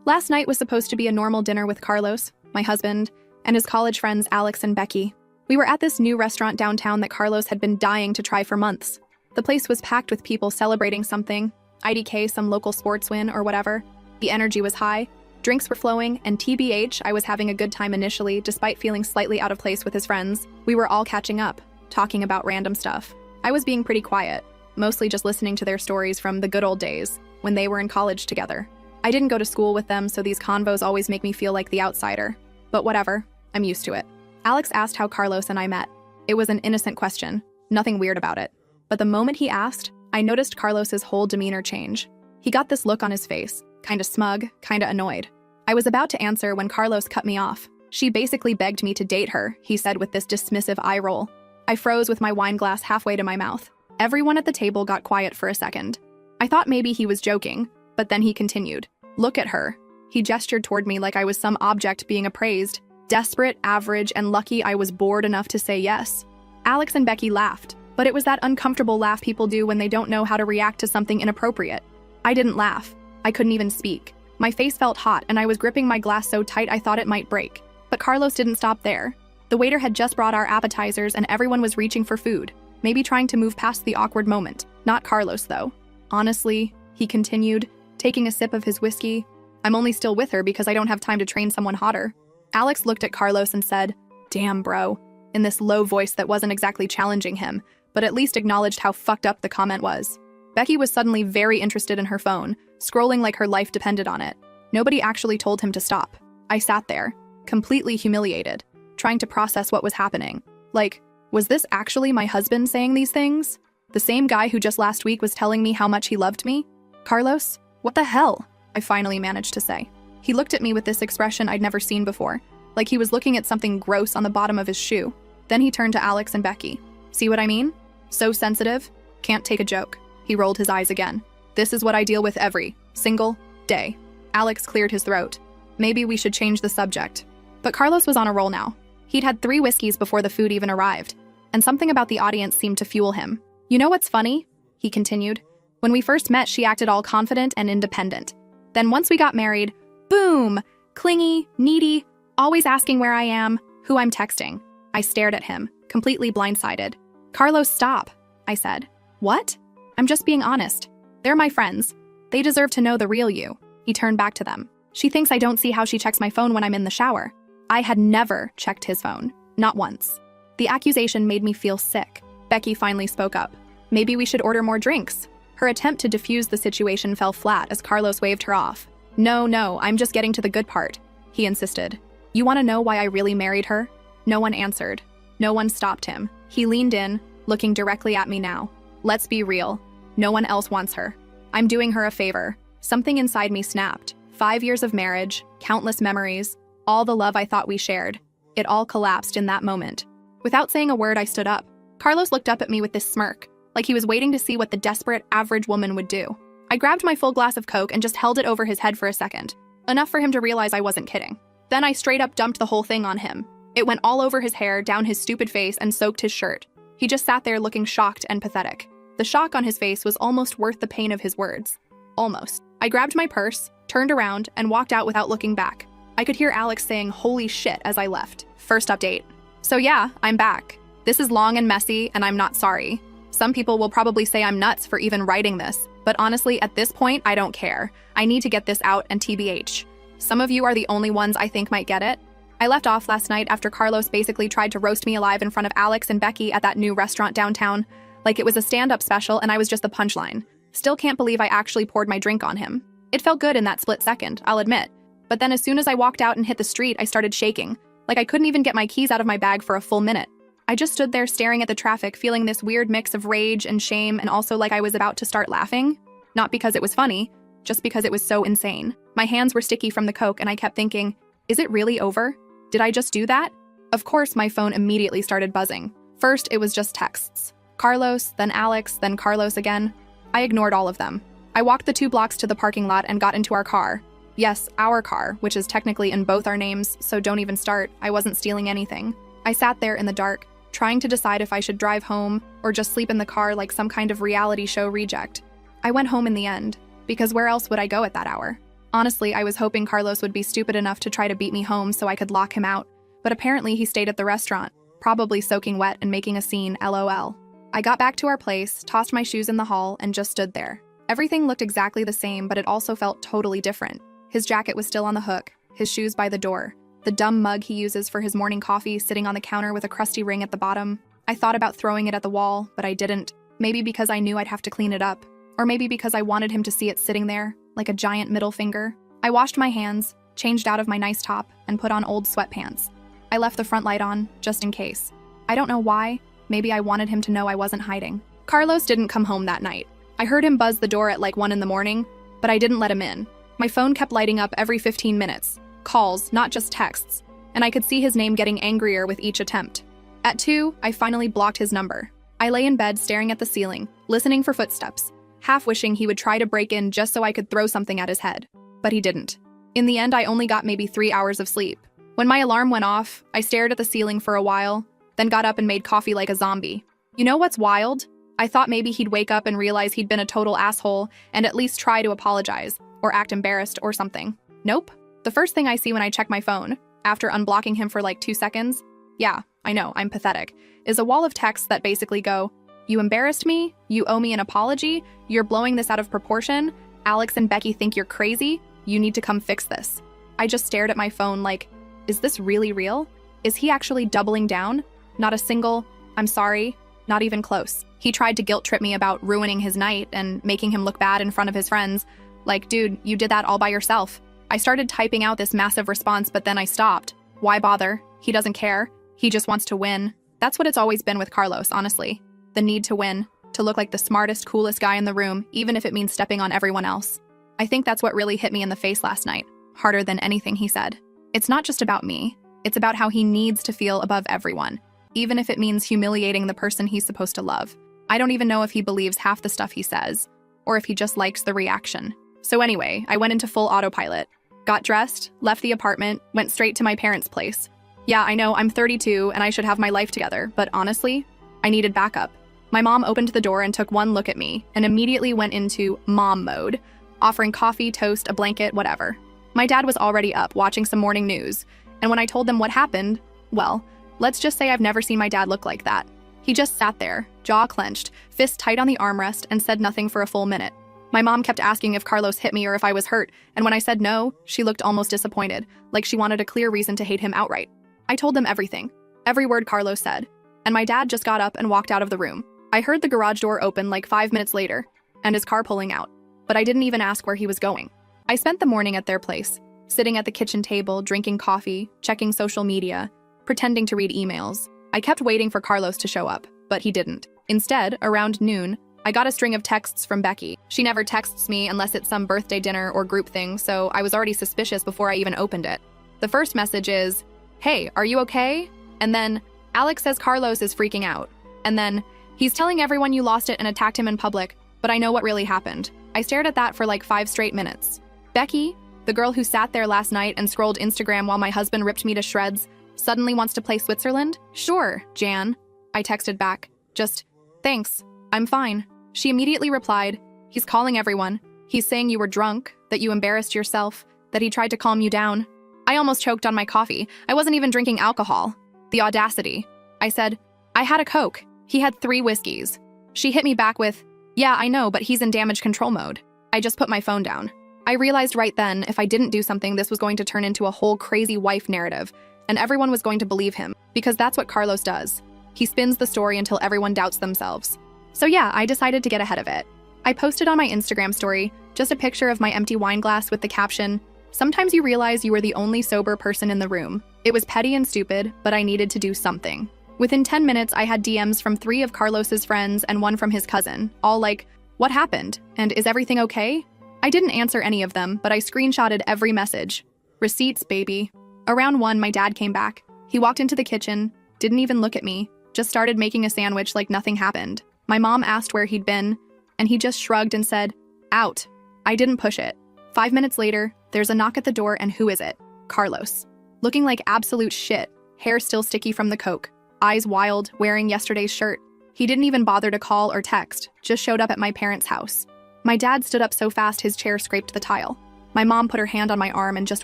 Last night was supposed to be a normal dinner with Carlos, my husband, and his college friends Alex and Becky. We were at this new restaurant downtown that Carlos had been dying to try for months. The place was packed with people celebrating something, IDK, some local sports win or whatever. The energy was high, drinks were flowing, and TBH, I was having a good time initially despite feeling slightly out of place with his friends. We were all catching up, talking about random stuff. I was being pretty quiet, mostly just listening to their stories from the good old days, when they were in college together. I didn't go to school with them, so these convos always make me feel like the outsider. But whatever, I'm used to it. Alex asked how Carlos and I met. It was an innocent question, nothing weird about it. But the moment he asked, I noticed Carlos's whole demeanor change. He got this look on his face, kinda smug, kinda annoyed. I was about to answer when Carlos cut me off. She basically begged me to date her, he said with this dismissive eye roll. I froze with my wine glass halfway to my mouth. Everyone at the table got quiet for a second. I thought maybe he was joking, but then he continued. Look at her. He gestured toward me like I was some object being appraised. Desperate, average, and lucky I was bored enough to say yes. Alex and Becky laughed, but it was that uncomfortable laugh people do when they don't know how to react to something inappropriate. I didn't laugh. I couldn't even speak. My face felt hot and I was gripping my glass so tight I thought it might break. But Carlos didn't stop there. The waiter had just brought our appetizers and everyone was reaching for food, maybe trying to move past the awkward moment. Not Carlos, though. Honestly, he continued, taking a sip of his whiskey, I'm only still with her because I don't have time to train someone hotter. Alex looked at Carlos and said, damn, bro, in this low voice that wasn't exactly challenging him, but at least acknowledged how fucked up the comment was. Becky was suddenly very interested in her phone, scrolling like her life depended on it. Nobody actually told him to stop. I sat there, completely humiliated, trying to process what was happening. Like, was this actually my husband saying these things? The same guy who just last week was telling me how much he loved me? Carlos? What the hell? I finally managed to say. He looked at me with this expression I'd never seen before, like he was looking at something gross on the bottom of his shoe. Then he turned to Alex and Becky. See what I mean? So sensitive? Can't take a joke. He rolled his eyes again. This is what I deal with every single day. Alex cleared his throat. Maybe we should change the subject. But Carlos was on a roll now. He'd had 3 whiskeys before the food even arrived, and something about the audience seemed to fuel him. You know what's funny? He continued. When we first met, she acted all confident and independent. Then once we got married, boom! Clingy, needy, always asking where I am, who I'm texting. I stared at him, completely blindsided. Carlos, stop, I said. What? I'm just being honest. They're my friends. They deserve to know the real you. He turned back to them. She thinks I don't see how she checks my phone when I'm in the shower. I had never checked his phone. Not once. The accusation made me feel sick. Becky finally spoke up. Maybe we should order more drinks. Her attempt to defuse the situation fell flat as Carlos waved her off. No, I'm just getting to the good part, he insisted. You want to know why I really married her? No one answered. No one stopped him. He leaned in, looking directly at me now. Let's be real. No one else wants her. I'm doing her a favor. Something inside me snapped. 5 years of marriage, countless memories, all the love I thought we shared. It all collapsed in that moment. Without saying a word, I stood up. Carlos looked up at me with this smirk, like he was waiting to see what the desperate, average woman would do. I grabbed my full glass of Coke and just held it over his head for a second, enough for him to realize I wasn't kidding. Then I straight up dumped the whole thing on him. It went all over his hair, down his stupid face, and soaked his shirt. He just sat there looking shocked and pathetic. The shock on his face was almost worth the pain of his words. Almost. I grabbed my purse, turned around, and walked out without looking back. I could hear Alex saying holy shit as I left. First update. So yeah, I'm back. This is long and messy, and I'm not sorry. Some people will probably say I'm nuts for even writing this, but honestly, at this point, I don't care. I need to get this out and TBH. Some of you are the only ones I think might get it. I left off last night after Carlos basically tried to roast me alive in front of Alex and Becky at that new restaurant downtown, like it was a stand-up special and I was just the punchline. Still can't believe I actually poured my drink on him. It felt good in that split second, I'll admit. But then as soon as I walked out and hit the street, I started shaking, like I couldn't even get my keys out of my bag for a full minute. I just stood there staring at the traffic, feeling this weird mix of rage and shame and also like I was about to start laughing. Not because it was funny, just because it was so insane. My hands were sticky from the Coke and I kept thinking, is it really over? Did I just do that? Of course, my phone immediately started buzzing. First, it was just texts. Carlos, then Alex, then Carlos again. I ignored all of them. I walked the 2 blocks to the parking lot and got into our car. Yes, our car, which is technically in both our names, so don't even start. I wasn't stealing anything. I sat there in the dark, trying to decide if I should drive home or just sleep in the car like some kind of reality show reject. I went home in the end, because where else would I go at that hour? Honestly, I was hoping Carlos would be stupid enough to try to beat me home so I could lock him out, but apparently he stayed at the restaurant, probably soaking wet and making a scene, LOL. I got back to our place, tossed my shoes in the hall, and just stood there. Everything looked exactly the same, but it also felt totally different. His jacket was still on the hook, his shoes by the door, the dumb mug he uses for his morning coffee sitting on the counter with a crusty ring at the bottom. I thought about throwing it at the wall, but I didn't. Maybe because I knew I'd have to clean it up, or maybe because I wanted him to see it sitting there, like a giant middle finger. I washed my hands, changed out of my nice top, and put on old sweatpants. I left the front light on, just in case. I don't know why. Maybe I wanted him to know I wasn't hiding. Carlos didn't come home that night. I heard him buzz the door at like 1 in the morning, but I didn't let him in. My phone kept lighting up every 15 minutes. Calls, not just texts. And I could see his name getting angrier with each attempt. At 2, I finally blocked his number. I lay in bed staring at the ceiling, listening for footsteps, half wishing he would try to break in just so I could throw something at his head. But he didn't. In the end, I only got maybe 3 hours of sleep. When my alarm went off, I stared at the ceiling for a while, then got up and made coffee like a zombie. You know what's wild? I thought maybe he'd wake up and realize he'd been a total asshole and at least try to apologize, or act embarrassed or something. Nope. The first thing I see when I check my phone, after unblocking him for like 2 seconds, yeah, I know, I'm pathetic, is a wall of texts that basically go, "You embarrassed me, you owe me an apology, you're blowing this out of proportion, Alex and Becky think you're crazy, you need to come fix this." I just stared at my phone like, is this really real? Is he actually doubling down? Not a single, "I'm sorry," not even close. He tried to guilt trip me about ruining his night and making him look bad in front of his friends. Like, dude, you did that all by yourself. I started typing out this massive response, but then I stopped. Why bother? He doesn't care. He just wants to win. That's what it's always been with Carlos, honestly. The need to win, to look like the smartest, coolest guy in the room, even if it means stepping on everyone else. I think that's what really hit me in the face last night, harder than anything he said. It's not just about me. It's about how he needs to feel above everyone, even if it means humiliating the person he's supposed to love. I don't even know if he believes half the stuff he says, or if he just likes the reaction. So anyway, I went into full autopilot. Got dressed, left the apartment, went straight to my parents' place. Yeah, I know, I'm 32 and I should have my life together, but honestly, I needed backup. My mom opened the door and took one look at me and immediately went into mom mode, offering coffee, toast, a blanket, whatever. My dad was already up watching some morning news, and when I told them what happened, well, let's just say I've never seen my dad look like that. He just sat there, jaw clenched, fist tight on the armrest, and said nothing for a full minute. My mom kept asking if Carlos hit me or if I was hurt, and when I said no, she looked almost disappointed, like she wanted a clear reason to hate him outright. I told them everything, every word Carlos said, and my dad just got up and walked out of the room. I heard the garage door open like 5 minutes later, and his car pulling out, but I didn't even ask where he was going. I spent the morning at their place, sitting at the kitchen table, drinking coffee, checking social media, pretending to read emails. I kept waiting for Carlos to show up, but he didn't. Instead, around noon, I got a string of texts from Becky. She never texts me unless it's some birthday dinner or group thing, so I was already suspicious before I even opened it. The first message is, "Hey, are you okay?" And then, "Alex says Carlos is freaking out." And then, "He's telling everyone you lost it and attacked him in public, but I know what really happened." I stared at that for like 5 straight minutes. Becky, the girl who sat there last night and scrolled Instagram while my husband ripped me to shreds, suddenly wants to play Switzerland? Sure, Jan. I texted back. Just, "Thanks, I'm fine." She immediately replied, "He's calling everyone. He's saying you were drunk, that you embarrassed yourself, that he tried to calm you down." I almost choked on my coffee. I wasn't even drinking alcohol. The audacity. I said, "I had a Coke. He had 3 whiskeys." She hit me back with, "Yeah, I know, but he's in damage control mode." I just put my phone down. I realized right then, if I didn't do something, this was going to turn into a whole crazy wife narrative, and everyone was going to believe him, because that's what Carlos does. He spins the story until everyone doubts themselves. So yeah, I decided to get ahead of it. I posted on my Instagram story just a picture of my empty wine glass with the caption, "Sometimes you realize you were the only sober person in the room." It was petty and stupid, but I needed to do something. Within 10 minutes, I had DMs from 3 of Carlos's friends and 1 from his cousin, all like, "What happened? And is everything okay?" I didn't answer any of them, but I screenshotted every message. Receipts, baby. Around 1, my dad came back. He walked into the kitchen, didn't even look at me, just started making a sandwich like nothing happened. My mom asked where he'd been, and he just shrugged and said, "Out." I didn't push it. 5 minutes later, there's a knock at the door, and who is it? Carlos. Looking like absolute shit, hair still sticky from the Coke, eyes wild, wearing yesterday's shirt. He didn't even bother to call or text, just showed up at my parents' house. My dad stood up so fast his chair scraped the tile. My mom put her hand on my arm and just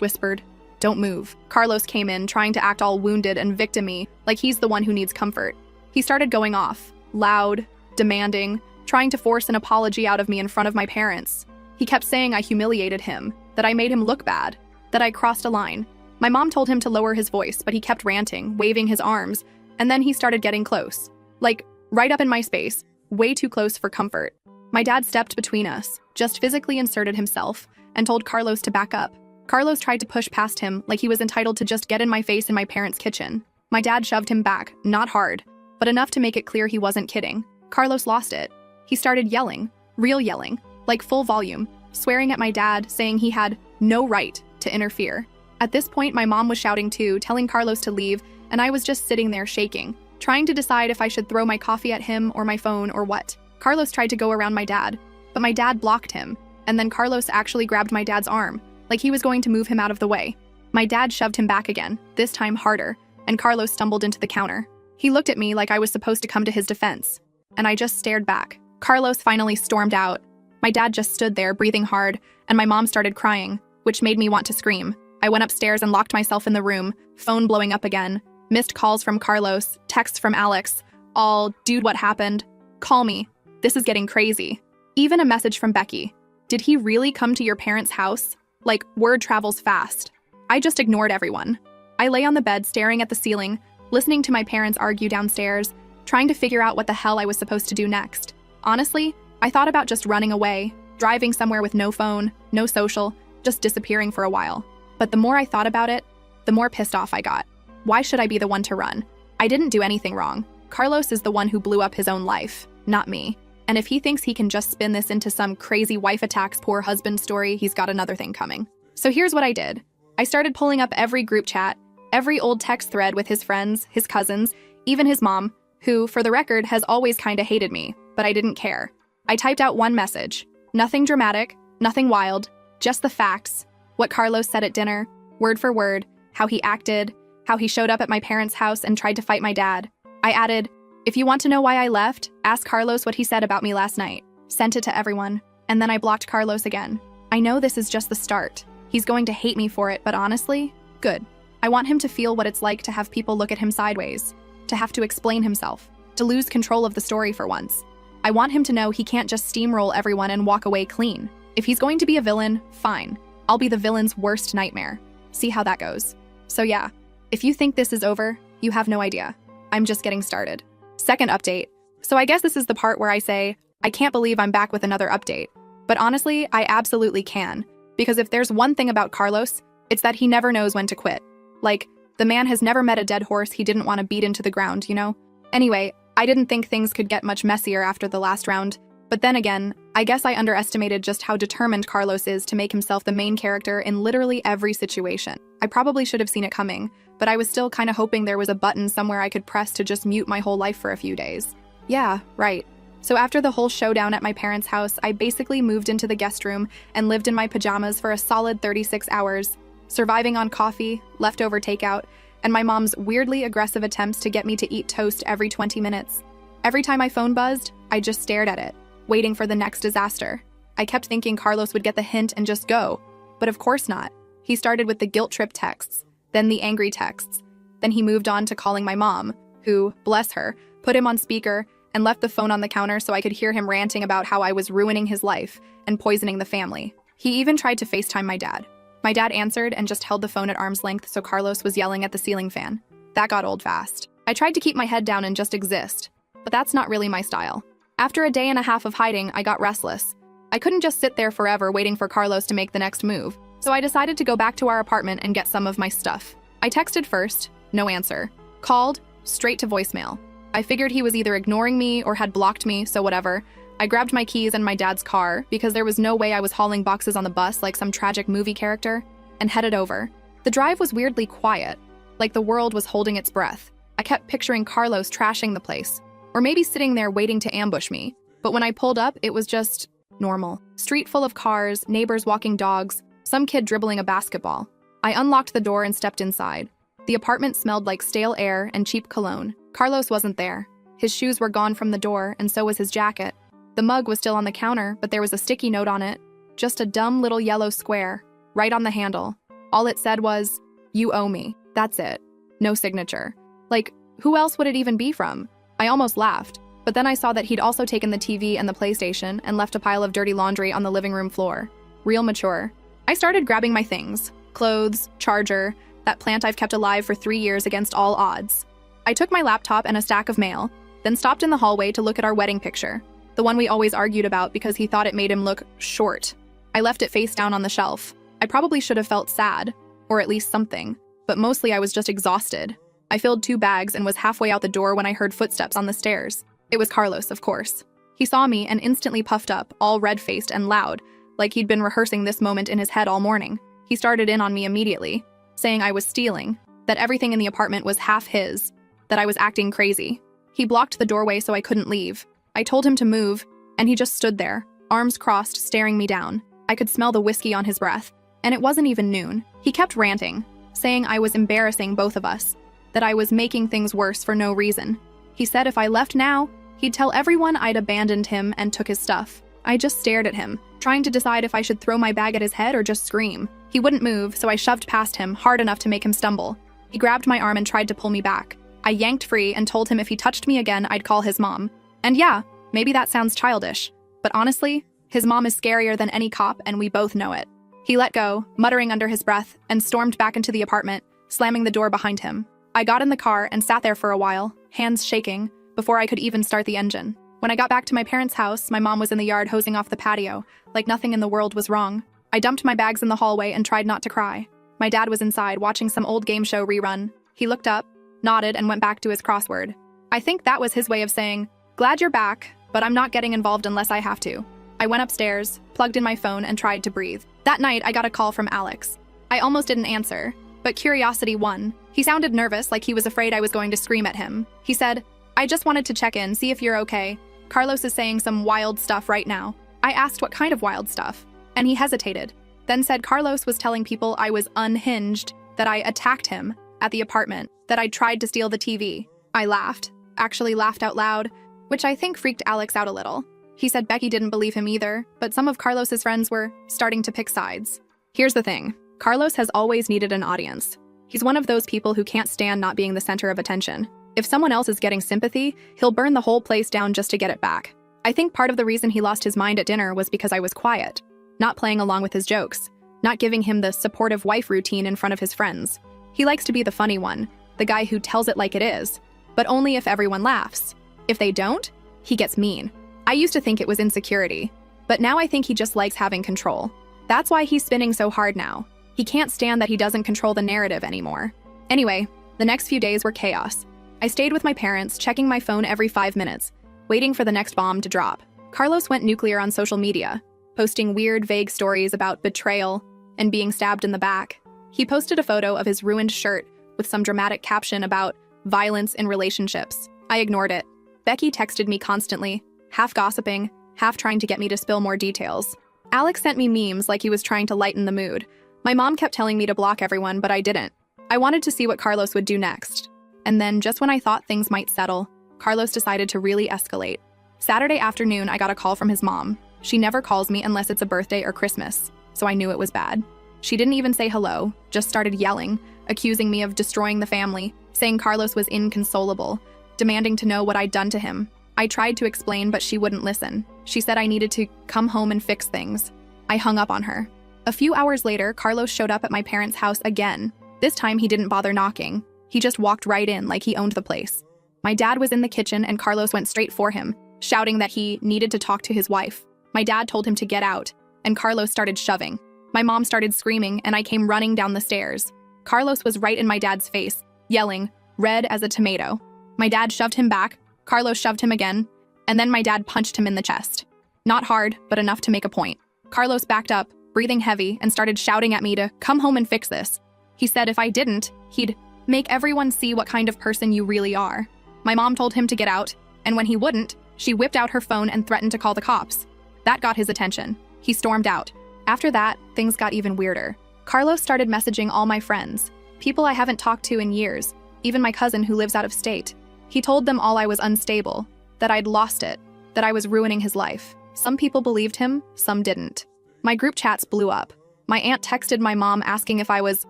whispered, "Don't move." Carlos came in, trying to act all wounded and victim-y, like he's the one who needs comfort. He started going off, loud, demanding, trying to force an apology out of me in front of my parents. He kept saying I humiliated him, that I made him look bad, that I crossed a line. My mom told him to lower his voice, but he kept ranting, waving his arms, and then he started getting close. Like, right up in my space, way too close for comfort. My dad stepped between us, just physically inserted himself, and told Carlos to back up. Carlos tried to push past him like he was entitled to just get in my face in my parents' kitchen. My dad shoved him back, not hard, but enough to make it clear he wasn't kidding. Carlos lost it. He started yelling, real yelling, like full volume, swearing at my dad, saying he had no right to interfere. At this point, my mom was shouting too, telling Carlos to leave, and I was just sitting there shaking, trying to decide if I should throw my coffee at him or my phone or what. Carlos tried to go around my dad, but my dad blocked him, and then Carlos actually grabbed my dad's arm, like he was going to move him out of the way. My dad shoved him back again, this time harder, and Carlos stumbled into the counter. He looked at me like I was supposed to come to his defense, and I just stared back. Carlos finally stormed out. My dad just stood there, breathing hard, and my mom started crying, which made me want to scream. I went upstairs and locked myself in the room, phone blowing up again. Missed calls from Carlos, texts from Alex, all, "Dude, what happened? Call me. This is getting crazy." Even a message from Becky. "Did he really come to your parents' house?" Like, word travels fast. I just ignored everyone. I lay on the bed staring at the ceiling, listening to my parents argue downstairs, trying to figure out what the hell I was supposed to do next. Honestly, I thought about just running away, driving somewhere with no phone, no social, just disappearing for a while. But the more I thought about it, the more pissed off I got. Why should I be the one to run? I didn't do anything wrong. Carlos is the one who blew up his own life, not me. And if he thinks he can just spin this into some crazy wife attacks poor husband story, he's got another thing coming. So here's what I did. I started pulling up every group chat, every old text thread with his friends, his cousins, even his mom, who, for the record, has always kinda hated me, but I didn't care. I typed out one message. Nothing dramatic, nothing wild, just the facts. What Carlos said at dinner, word for word, how he acted, how he showed up at my parents' house and tried to fight my dad. I added, "If you want to know why I left, ask Carlos what he said about me last night." Sent it to everyone, and then I blocked Carlos again. I know this is just the start. He's going to hate me for it, but honestly, good. I want him to feel what it's like to have people look at him sideways, to have to explain himself, to lose control of the story for once. I want him to know he can't just steamroll everyone and walk away clean. If he's going to be a villain, fine. I'll be the villain's worst nightmare. See how that goes. So yeah, if you think this is over, you have no idea. I'm just getting started. Second update. So I guess this is the part where I say, I can't believe I'm back with another update. But honestly, I absolutely can. Because if there's one thing about Carlos, it's that he never knows when to quit. Like, the man has never met a dead horse he didn't want to beat into the ground, you know? Anyway, I didn't think things could get much messier after the last round. But then again, I guess I underestimated just how determined Carlos is to make himself the main character in literally every situation. I probably should have seen it coming, but I was still kind of hoping there was a button somewhere I could press to just mute my whole life for a few days. Yeah, right. So after the whole showdown at my parents' house, I basically moved into the guest room and lived in my pajamas for a solid 36 hours, surviving on coffee, leftover takeout, and my mom's weirdly aggressive attempts to get me to eat toast every 20 minutes. Every time my phone buzzed, I just stared at it, waiting for the next disaster. I kept thinking Carlos would get the hint and just go, but of course not. He started with the guilt trip texts, then the angry texts. Then he moved on to calling my mom, who, bless her, put him on speaker and left the phone on the counter so I could hear him ranting about how I was ruining his life and poisoning the family. He even tried to FaceTime my dad. My dad answered and just held the phone at arm's length so Carlos was yelling at the ceiling fan. That got old fast. I tried to keep my head down and just exist, but that's not really my style. After a day and a half of hiding, I got restless. I couldn't just sit there forever waiting for Carlos to make the next move, so I decided to go back to our apartment and get some of my stuff. I texted first, no answer. Called, straight to voicemail. I figured he was either ignoring me or had blocked me, so whatever. I grabbed my keys and my dad's car, because there was no way I was hauling boxes on the bus like some tragic movie character, and headed over. The drive was weirdly quiet, like the world was holding its breath. I kept picturing Carlos trashing the place, or maybe sitting there waiting to ambush me. But when I pulled up, it was just normal. Street full of cars, neighbors walking dogs, some kid dribbling a basketball. I unlocked the door and stepped inside. The apartment smelled like stale air and cheap cologne. Carlos wasn't there. His shoes were gone from the door, and so was his jacket. The mug was still on the counter, but there was a sticky note on it. Just a dumb little yellow square. right on the handle. All it said was, "You owe me." That's it. No signature. Like, who else would it even be from? I almost laughed, but then I saw that he'd also taken the TV and the PlayStation and left a pile of dirty laundry on the living room floor. Real mature. I started grabbing my things. Clothes, charger, that plant I've kept alive for 3 years against all odds. I took my laptop and a stack of mail, then stopped in the hallway to look at our wedding picture, the one we always argued about because he thought it made him look short. I left it face down on the shelf. I probably should have felt sad, or at least something, but mostly I was just exhausted. I filled 2 bags and was halfway out the door when I heard footsteps on the stairs. It was Carlos, of course. He saw me and instantly puffed up, all red-faced and loud, like he'd been rehearsing this moment in his head all morning. He started in on me immediately, saying I was stealing, that everything in the apartment was half his, that I was acting crazy. He blocked the doorway so I couldn't leave. I told him to move, and he just stood there, arms crossed, staring me down. I could smell the whiskey on his breath, and it wasn't even noon. He kept ranting, saying I was embarrassing both of us, that I was making things worse for no reason. He said if I left now, he'd tell everyone I'd abandoned him and took his stuff. I just stared at him, trying to decide if I should throw my bag at his head or just scream. He wouldn't move, so I shoved past him, hard enough to make him stumble. He grabbed my arm and tried to pull me back. I yanked free and told him if he touched me again, I'd call his mom. And yeah, maybe that sounds childish, but honestly, his mom is scarier than any cop, and we both know it. He let go, muttering under his breath, and stormed back into the apartment, slamming the door behind him. I got in the car and sat there for a while, hands shaking, before I could even start the engine. When I got back to my parents' house, my mom was in the yard hosing off the patio, like nothing in the world was wrong. I dumped my bags in the hallway and tried not to cry. My dad was inside watching some old game show rerun. He looked up, nodded, and went back to his crossword. I think that was his way of saying, "Glad you're back, but I'm not getting involved unless I have to." I went upstairs, plugged in my phone, and tried to breathe. That night, I got a call from Alex. I almost didn't answer, but curiosity won. He sounded nervous, like he was afraid I was going to scream at him. He said, "I just wanted to check in, see if you're okay. Carlos is saying some wild stuff right now." I asked what kind of wild stuff, and he hesitated, then said Carlos was telling people I was unhinged, that I attacked him at the apartment, that I tried to steal the TV. I laughed, actually laughed out loud, which I think freaked Alex out a little. He said Becky didn't believe him either, but some of Carlos's friends were starting to pick sides. Here's the thing, Carlos has always needed an audience. He's one of those people who can't stand not being the center of attention. If someone else is getting sympathy, he'll burn the whole place down just to get it back. I think part of the reason he lost his mind at dinner was because I was quiet, not playing along with his jokes, not giving him the supportive wife routine in front of his friends. He likes to be the funny one, the guy who tells it like it is, but only if everyone laughs. If they don't, he gets mean. I used to think it was insecurity, but now I think he just likes having control. That's why he's spinning so hard now. He can't stand that he doesn't control the narrative anymore. Anyway, the next few days were chaos. I stayed with my parents, checking my phone every 5 minutes, waiting for the next bomb to drop. Carlos went nuclear on social media, posting weird, vague stories about betrayal and being stabbed in the back. He posted a photo of his ruined shirt with some dramatic caption about violence in relationships. I ignored it. Becky texted me constantly, half gossiping, half trying to get me to spill more details. Alex sent me memes like he was trying to lighten the mood. My mom kept telling me to block everyone, but I didn't. I wanted to see what Carlos would do next. And then, just when I thought things might settle, Carlos decided to really escalate. Saturday afternoon, I got a call from his mom. She never calls me unless it's a birthday or Christmas, so I knew it was bad. She didn't even say hello, just started yelling, accusing me of destroying the family, saying Carlos was inconsolable, demanding to know what I'd done to him. I tried to explain, but she wouldn't listen. She said I needed to come home and fix things. I hung up on her. A few hours later, Carlos showed up at my parents' house again. This time, he didn't bother knocking. He just walked right in like he owned the place. My dad was in the kitchen and Carlos went straight for him, shouting that he needed to talk to his wife. My dad told him to get out, and Carlos started shoving. My mom started screaming, and I came running down the stairs. Carlos was right in my dad's face, yelling, red as a tomato. My dad shoved him back, Carlos shoved him again, and then my dad punched him in the chest. Not hard, but enough to make a point. Carlos backed up, breathing heavy, and started shouting at me to come home and fix this. He said if I didn't, he'd make everyone see what kind of person you really are. My mom told him to get out, and when he wouldn't, she whipped out her phone and threatened to call the cops. That got his attention. He stormed out. After that, things got even weirder. Carlos started messaging all my friends, people I haven't talked to in years, even my cousin who lives out of state. He told them all I was unstable, that I'd lost it, that I was ruining his life. Some people believed him, some didn't. My group chats blew up. My aunt texted my mom asking if I was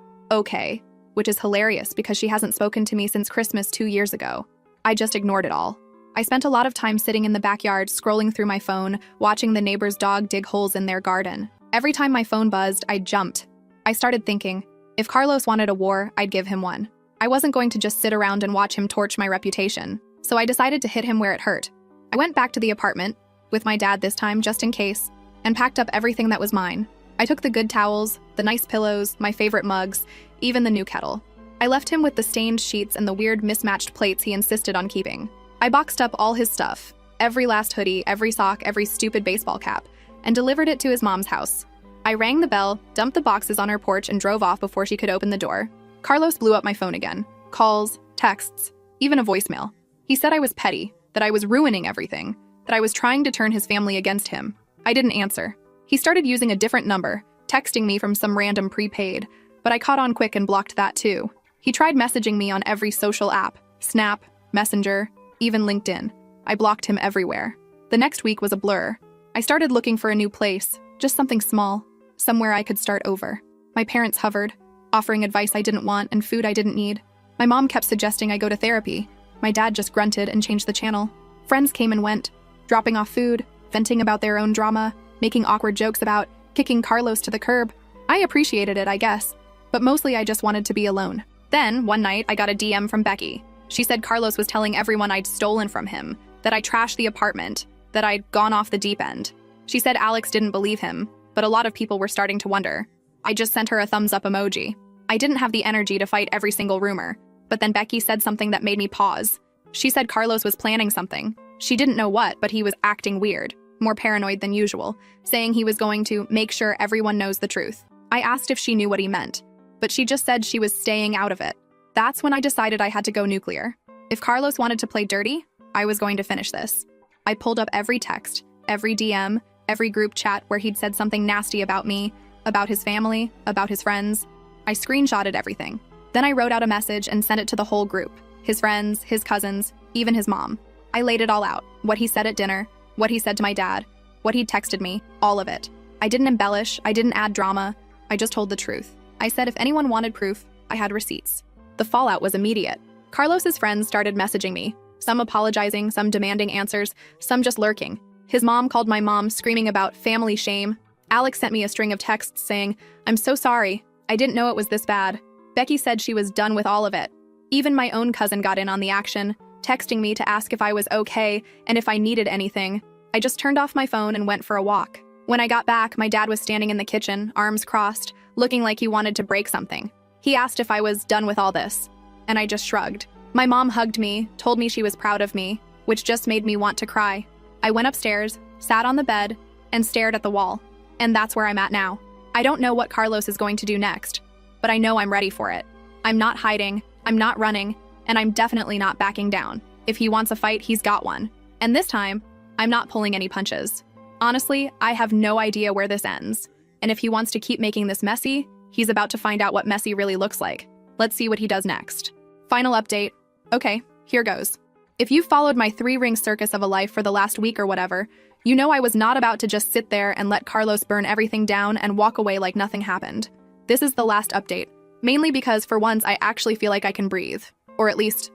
okay, which is hilarious because she hasn't spoken to me since Christmas 2 years ago. I just ignored it all. I spent a lot of time sitting in the backyard, scrolling through my phone, watching the neighbor's dog dig holes in their garden. Every time my phone buzzed, I jumped. I started thinking, if Carlos wanted a war, I'd give him one. I wasn't going to just sit around and watch him torch my reputation, so I decided to hit him where it hurt. I went back to the apartment, with my dad this time just in case, and packed up everything that was mine. I took the good towels, the nice pillows, my favorite mugs, even the new kettle. I left him with the stained sheets and the weird mismatched plates he insisted on keeping. I boxed up all his stuff, every last hoodie, every sock, every stupid baseball cap, and delivered it to his mom's house. I rang the bell, dumped the boxes on her porch, and drove off before she could open the door. Carlos blew up my phone again. Calls, texts, even a voicemail. He said I was petty, that I was ruining everything, that I was trying to turn his family against him. I didn't answer. He started using a different number, texting me from some random prepaid, but I caught on quick and blocked that too. He tried messaging me on every social app, Snap, Messenger, even LinkedIn. I blocked him everywhere. The next week was a blur. I started looking for a new place, just something small, somewhere I could start over. My parents hovered, offering advice I didn't want and food I didn't need. My mom kept suggesting I go to therapy. My dad just grunted and changed the channel. Friends came and went, dropping off food, venting about their own drama, making awkward jokes about kicking Carlos to the curb. I appreciated it, I guess, but mostly I just wanted to be alone. Then, one night, I got a DM from Becky. She said Carlos was telling everyone I'd stolen from him, that I trashed the apartment, that I'd gone off the deep end. She said Alex didn't believe him, but a lot of people were starting to wonder. I just sent her a thumbs up emoji. I didn't have the energy to fight every single rumor, but then Becky said something that made me pause. She said Carlos was planning something. She didn't know what, but he was acting weird, more paranoid than usual, saying he was going to make sure everyone knows the truth. I asked if she knew what he meant, but she just said she was staying out of it. That's when I decided I had to go nuclear. If Carlos wanted to play dirty, I was going to finish this. I pulled up every text, every DM, every group chat where he'd said something nasty about me, about his family, about his friends. I screenshotted everything. Then I wrote out a message and sent it to the whole group, his friends, his cousins, even his mom. I laid it all out, what he said at dinner, what he said to my dad, what he'd texted me, all of it. I didn't embellish, I didn't add drama, I just told the truth. I said if anyone wanted proof, I had receipts. The fallout was immediate. Carlos's friends started messaging me, some apologizing, some demanding answers, some just lurking. His mom called my mom, screaming about family shame. Alex sent me a string of texts saying, "I'm so sorry. I didn't know it was this bad." Becky said she was done with all of it. Even my own cousin got in on the action, texting me to ask if I was okay and if I needed anything. I just turned off my phone and went for a walk. When I got back, my dad was standing in the kitchen, arms crossed, looking like he wanted to break something. He asked if I was done with all this, and I just shrugged. My mom hugged me, told me she was proud of me, which just made me want to cry. I went upstairs, sat on the bed, and stared at the wall. And that's where I'm at now. I don't know what Carlos is going to do next, but I know I'm ready for it. I'm not hiding, I'm not running, and I'm definitely not backing down. If he wants a fight, he's got one. And this time, I'm not pulling any punches. Honestly, I have no idea where this ends. And if he wants to keep making this messy, he's about to find out what messy really looks like. Let's see what he does next. Final update. Okay, here goes. If you've followed my 3-ring circus of a life for the last week or whatever, you know I was not about to just sit there and let Carlos burn everything down and walk away like nothing happened. This is the last update, mainly because for once I actually feel like I can breathe. Or at least,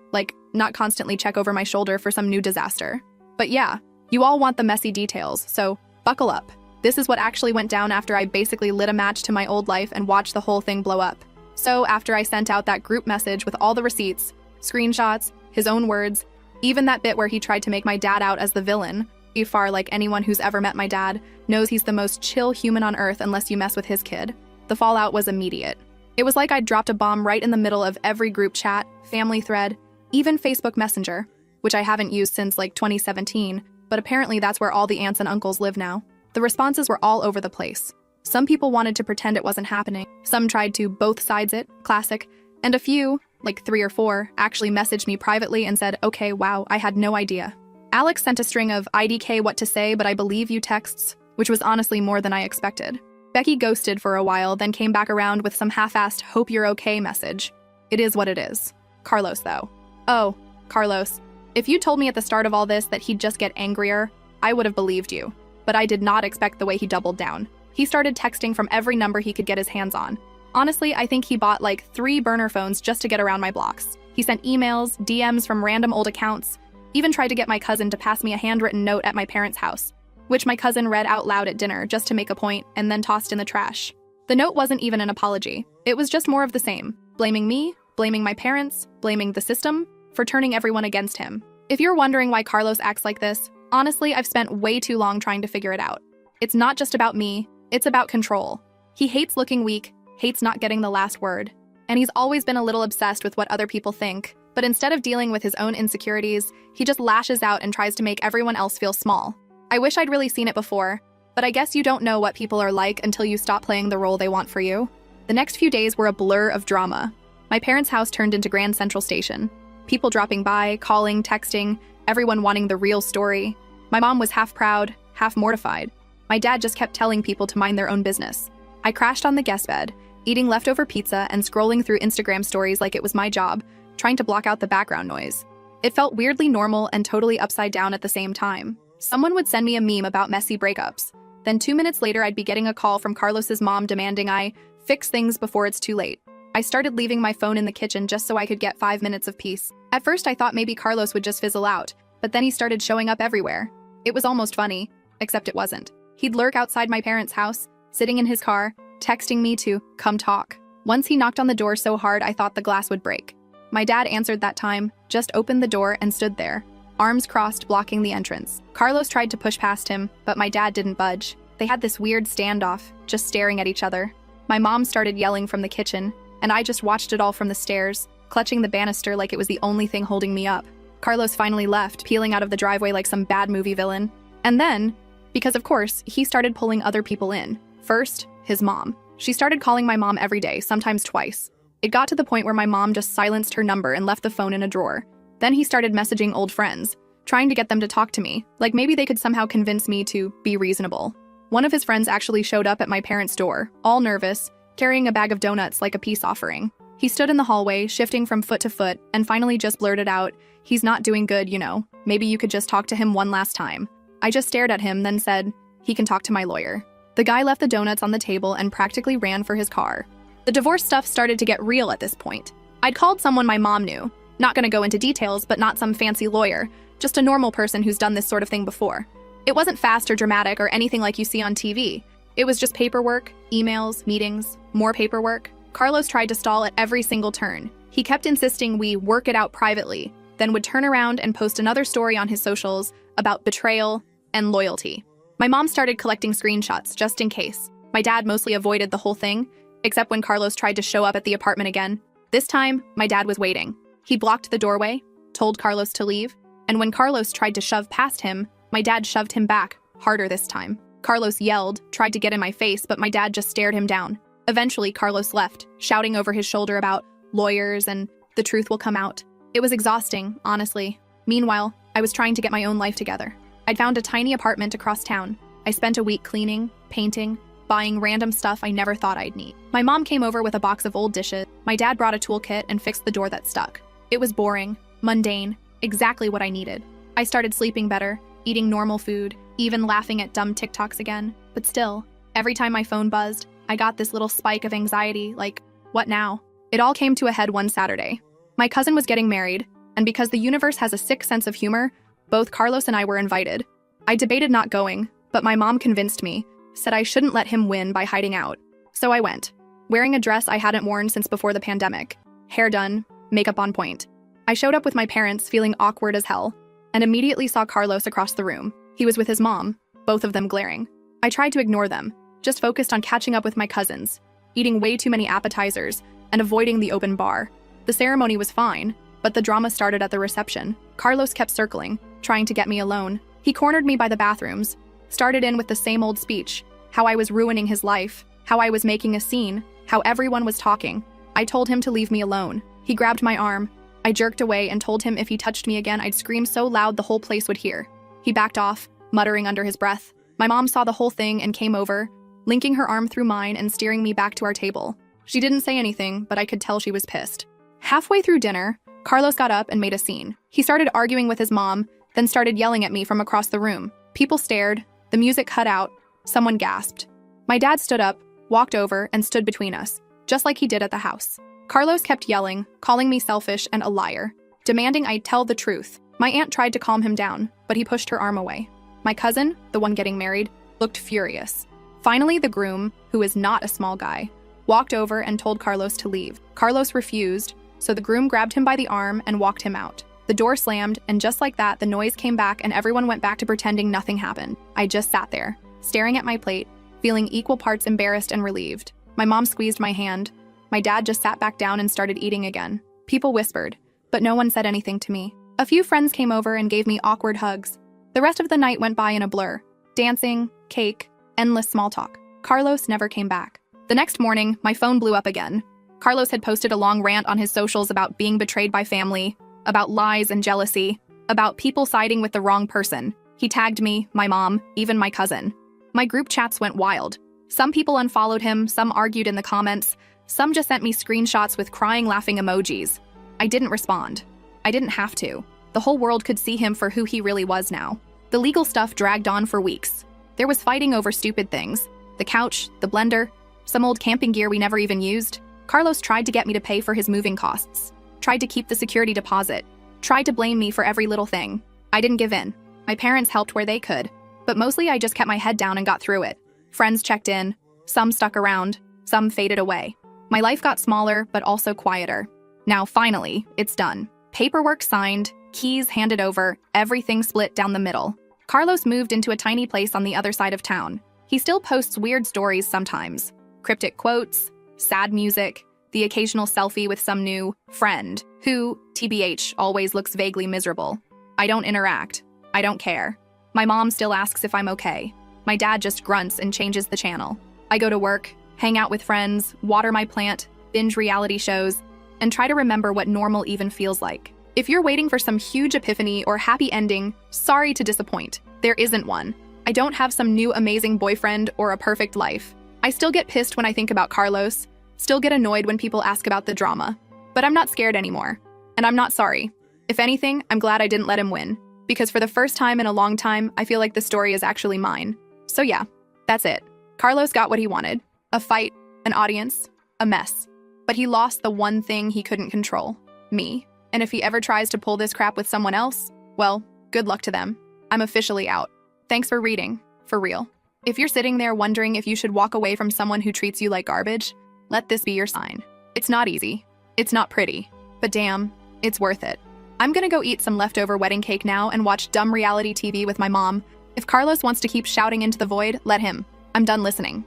not constantly check over my shoulder for some new disaster. But yeah, you all want the messy details, so buckle up. This is what actually went down after I basically lit a match to my old life and watched the whole thing blow up. So after I sent out that group message with all the receipts, screenshots, his own words, even that bit where he tried to make my dad out as the villain, Ifar, like anyone who's ever met my dad, knows he's the most chill human on earth unless you mess with his kid. The fallout was immediate. It was like I'd dropped a bomb right in the middle of every group chat, family thread, even Facebook Messenger, which I haven't used since 2017, but apparently that's where all the aunts and uncles live now. The responses were all over the place. Some people wanted to pretend it wasn't happening. Some tried to both sides it, classic, and a few, 3 or 4, actually messaged me privately and said, "Okay, wow, I had no idea." Alex sent a string of IDK what to say, but I believe you texts, which was honestly more than I expected. Becky ghosted for a while, then came back around with some half-assed hope you're okay message. It is what it is. Carlos, though. Oh, Carlos. If you told me at the start of all this that he'd just get angrier, I would have believed you. But I did not expect the way he doubled down. He started texting from every number he could get his hands on. Honestly, I think he bought like 3 burner phones just to get around my blocks. He sent emails, DMs from random old accounts, even tried to get my cousin to pass me a handwritten note at my parents' house, which my cousin read out loud at dinner just to make a point and then tossed in the trash. The note wasn't even an apology. It was just more of the same. Blaming me, blaming my parents, blaming the system for turning everyone against him. If you're wondering why Carlos acts like this, honestly, I've spent way too long trying to figure it out. It's not just about me, it's about control. He hates looking weak, hates not getting the last word, and he's always been a little obsessed with what other people think, but instead of dealing with his own insecurities, he just lashes out and tries to make everyone else feel small. I wish I'd really seen it before, but I guess you don't know what people are like until you stop playing the role they want for you. The next few days were a blur of drama. My parents' house turned into Grand Central Station. People dropping by, calling, texting, everyone wanting the real story. My mom was half proud, half mortified. My dad just kept telling people to mind their own business. I crashed on the guest bed, eating leftover pizza and scrolling through Instagram stories like it was my job, trying to block out the background noise. It felt weirdly normal and totally upside down at the same time. Someone would send me a meme about messy breakups. Then 2 minutes later, I'd be getting a call from Carlos's mom demanding I fix things before it's too late. I started leaving my phone in the kitchen just so I could get 5 minutes of peace. At first, I thought maybe Carlos would just fizzle out, but then he started showing up everywhere. It was almost funny, except it wasn't. He'd lurk outside my parents' house, sitting in his car, texting me to come talk. Once he knocked on the door so hard I thought the glass would break. My dad answered that time, just opened the door and stood there, arms crossed blocking the entrance. Carlos tried to push past him, but my dad didn't budge. They had this weird standoff, just staring at each other. My mom started yelling from the kitchen, and I just watched it all from the stairs, clutching the banister like it was the only thing holding me up. Carlos finally left, peeling out of the driveway like some bad movie villain. And then, because of course, he started pulling other people in. First, his mom. She started calling my mom every day, sometimes twice. It got to the point where my mom just silenced her number and left the phone in a drawer. Then he started messaging old friends, trying to get them to talk to me, like maybe they could somehow convince me to be reasonable. One of his friends actually showed up at my parents' door, all nervous, carrying a bag of donuts like a peace offering. He stood in the hallway, shifting from foot to foot, and finally just blurted out, "He's not doing good, you know. Maybe you could just talk to him one last time." I just stared at him, then said, "He can talk to my lawyer." The guy left the donuts on the table and practically ran for his car. The divorce stuff started to get real at this point. I'd called someone my mom knew. Not gonna go into details, but not some fancy lawyer, just a normal person who's done this sort of thing before. It wasn't fast or dramatic or anything like you see on TV. It was just paperwork, emails, meetings, more paperwork. Carlos tried to stall at every single turn. He kept insisting we work it out privately, then would turn around and post another story on his socials about betrayal and loyalty. My mom started collecting screenshots just in case. My dad mostly avoided the whole thing, except when Carlos tried to show up at the apartment again. This time, my dad was waiting. He blocked the doorway, told Carlos to leave, and when Carlos tried to shove past him, my dad shoved him back, harder this time. Carlos yelled, tried to get in my face, but my dad just stared him down. Eventually, Carlos left, shouting over his shoulder about lawyers and the truth will come out. It was exhausting, honestly. Meanwhile, I was trying to get my own life together. I'd found a tiny apartment across town. I spent a week cleaning, painting, buying random stuff I never thought I'd need. My mom came over with a box of old dishes. My dad brought a toolkit and fixed the door that stuck. It was boring, mundane, exactly what I needed. I started sleeping better, eating normal food, even laughing at dumb TikToks again. But still, every time my phone buzzed, I got this little spike of anxiety, like, what now? It all came to a head one Saturday. My cousin was getting married, and because the universe has a sick sense of humor, both Carlos and I were invited. I debated not going, but my mom convinced me, said I shouldn't let him win by hiding out. So I went, wearing a dress I hadn't worn since before the pandemic, hair done, makeup on point. I showed up with my parents feeling awkward as hell, and immediately saw Carlos across the room. He was with his mom, both of them glaring. I tried to ignore them, just focused on catching up with my cousins, eating way too many appetizers, and avoiding the open bar. The ceremony was fine, but the drama started at the reception. Carlos kept circling, trying to get me alone. He cornered me by the bathrooms, started in with the same old speech, how I was ruining his life, how I was making a scene, how everyone was talking. I told him to leave me alone. He grabbed my arm. I jerked away and told him if he touched me again, I'd scream so loud the whole place would hear. He backed off, muttering under his breath. My mom saw the whole thing and came over, linking her arm through mine and steering me back to our table. She didn't say anything, but I could tell she was pissed. Halfway through dinner, Carlos got up and made a scene. He started arguing with his mom, then started yelling at me from across the room. People stared, the music cut out, someone gasped. My dad stood up, walked over, and stood between us, just like he did at the house. Carlos kept yelling, calling me selfish and a liar, demanding I tell the truth. My aunt tried to calm him down, but he pushed her arm away. My cousin, the one getting married, looked furious. Finally, the groom, who is not a small guy, walked over and told Carlos to leave. Carlos refused, so the groom grabbed him by the arm and walked him out. The door slammed, and just like that, the noise came back and everyone went back to pretending nothing happened. I just sat there, staring at my plate, feeling equal parts embarrassed and relieved. My mom squeezed my hand. My dad just sat back down and started eating again. People whispered, but no one said anything to me. A few friends came over and gave me awkward hugs. The rest of the night went by in a blur. Dancing, cake, endless small talk. Carlos never came back. The next morning, my phone blew up again. Carlos had posted a long rant on his socials about being betrayed by family, about lies and jealousy, about people siding with the wrong person. He tagged me, my mom, even my cousin. My group chats went wild. Some people unfollowed him, some argued in the comments, some just sent me screenshots with crying, laughing emojis. I didn't respond. I didn't have to. The whole world could see him for who he really was now. The legal stuff dragged on for weeks. There was fighting over stupid things. The couch, the blender, some old camping gear we never even used. Carlos tried to get me to pay for his moving costs, tried to keep the security deposit, tried to blame me for every little thing. I didn't give in. My parents helped where they could, but mostly I just kept my head down and got through it. Friends checked in, some stuck around, some faded away. My life got smaller, but also quieter. Now, finally, it's done. Paperwork signed, keys handed over, everything split down the middle. Carlos moved into a tiny place on the other side of town. He still posts weird stories sometimes. Cryptic quotes, sad music, the occasional selfie with some new friend who, TBH, always looks vaguely miserable. I don't interact. I don't care. My mom still asks if I'm okay. My dad just grunts and changes the channel. I go to work, hang out with friends, water my plant, binge reality shows, and try to remember what normal even feels like. If you're waiting for some huge epiphany or happy ending, sorry to disappoint. There isn't one. I don't have some new amazing boyfriend or a perfect life. I still get pissed when I think about Carlos, still get annoyed when people ask about the drama. But I'm not scared anymore. And I'm not sorry. If anything, I'm glad I didn't let him win. Because for the first time in a long time, I feel like the story is actually mine. So yeah, that's it. Carlos got what he wanted. A fight, an audience, a mess. But he lost the one thing he couldn't control, me. And if he ever tries to pull this crap with someone else, well, good luck to them. I'm officially out. Thanks for reading, for real. If you're sitting there wondering if you should walk away from someone who treats you like garbage, let this be your sign. It's not easy. It's not pretty. But damn, it's worth it. I'm gonna go eat some leftover wedding cake now and watch dumb reality TV with my mom. If Carlos wants to keep shouting into the void, let him. I'm done listening.